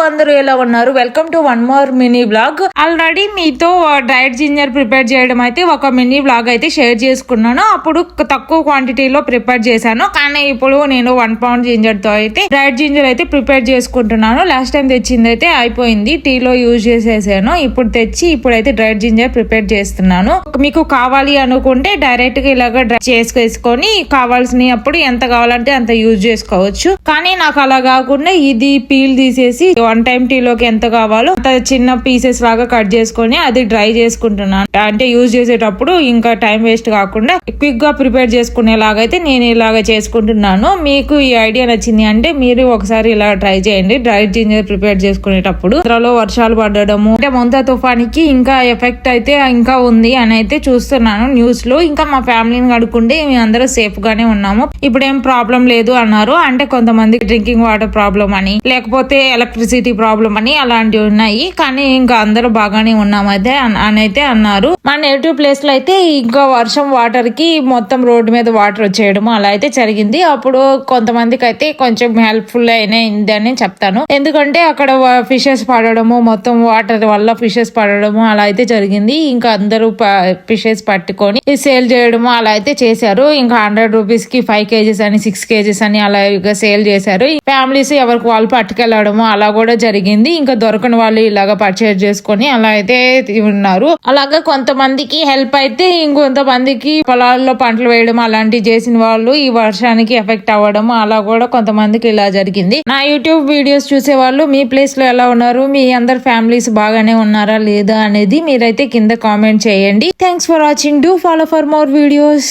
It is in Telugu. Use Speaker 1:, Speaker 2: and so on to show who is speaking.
Speaker 1: అందరూ ఎలా ఉన్నారు? Welcome to one more mini blog. Already మీతో డ్రైడ్ జింజర్ ప్రిపేర్ చేయడం అయితే ఒక మినీ బ్లాగ్ అయితే షేర్ చేసుకున్నాను. అప్పుడు తక్కువ క్వాంటిటీలో ప్రిపేర్ చేశాను, కానీ ఇప్పుడు నేను 1 pound జింజర్ తో అయితే డ్రైడ్ జింజర్ అయితే ప్రిపేర్ చేసుకుంటున్నాను. లాస్ట్ టైం తెచ్చింది అయితే అయిపోయింది, టీలో యూజ్ చేసేసాను. ఇప్పుడు తెచ్చి ఇప్పుడైతే డ్రైడ్ జింజర్ ప్రిపేర్ చేస్తున్నాను. మీకు కావాలి అనుకుంటే డైరెక్ట్ గా ఇలాగా డ్రై చేసుకొని కావాల్సినప్పుడు ఎంత కావాలంటే అంత యూజ్ చేసుకోవచ్చు. కానీ నాకు అలా కాకుండా ఇది పీల్ తీసేసి 1 time టీలోకి ఎంత కావాలో అంత చిన్న పీసెస్ లాగా కట్ చేసుకొని అది డ్రై చేసుకుంటున్నాను. అంటే యూజ్ చేసేటప్పుడు ఇంకా టైం వేస్ట్ కాకుండా క్విక్ గా ప్రిపేర్ చేసుకునేలాగైతే నేను ఇలాగ చేసుకుంటున్నాను. మీకు ఈ ఐడియా నచ్చింది అంటే మీరు ఒకసారి ఇలా ట్రై చేయండి. డ్రై జింజర్ ప్రిపేర్ చేసుకునేటప్పుడు అందులో వర్షాలు పడడము అంటే మొంతా తుఫానికి ఇంకా ఎఫెక్ట్ అయితే ఇంకా ఉంది అని అయితే చూస్తున్నాను న్యూస్ లో. ఇంకా మా ఫ్యామిలీని కడుక్కుంటే మేము అందరూ సేఫ్ గానే ఉన్నాము, ఇప్పుడు ఏం ప్రాబ్లం లేదు అన్నారు. అంటే కొంతమంది డ్రింకింగ్ వాటర్ ప్రాబ్లం అని, లేకపోతే ఎలక్ట్రిసిటీ ప్రాబ్లం అని అలాంటివి ఉన్నాయి. కానీ ఇంకా అందరూ బాగానే ఉన్నామైతే అని అయితే అన్నారు. మా నేటివ్ ప్లేస్ లో అయితే ఇంకా వర్షం వాటర్ కి మొత్తం రోడ్డు మీద వాటర్ వచ్చేయడము అలా అయితే జరిగింది. అప్పుడు కొంతమందికి అయితే కొంచెం హెల్ప్ఫుల్ అయినది అని చెప్తాను, ఎందుకంటే అక్కడ ఫిషెస్ పడడము మొత్తం వాటర్ వల్ల ఫిషెస్ పడడము అలా అయితే జరిగింది. ఇంకా అందరూ ఫిషెస్ పట్టుకొని సేల్ చేయడము అలా అయితే చేశారు. ఇంకా 100 rupees కి 5 kgs అని 6 kgs అని అలా సేల్ చేశారు. ఫ్యామిలీస్ ఎవరికి వాళ్ళు పట్టుకెళ్లడము అలా కూడా జరిగింది. ఇంకా దొరకని వాళ్ళు ఇలాగా పర్చేజ్ చేసుకొని అలా అయితే ఉన్నారు. అలాగా కొంతమందికి హెల్ప్ అయితే ఇంకొంతమందికి పొలాల్లో పంటలు వేయడం అలాంటివి చేసిన వాళ్ళు ఈ వర్షానికి ఎఫెక్ట్ అవ్వడం అలా కూడా కొంతమందికి ఇలా జరిగింది. నా యూట్యూబ్ వీడియోస్ చూసే వాళ్ళు మీ ప్లేస్ లో ఎలా ఉన్నారు, మీ అందరు ఫ్యామిలీస్ బాగానే ఉన్నారా లేదా అనేది మీరైతే కింద కామెంట్ చేయండి. Thanks for watching. Do follow for more videos.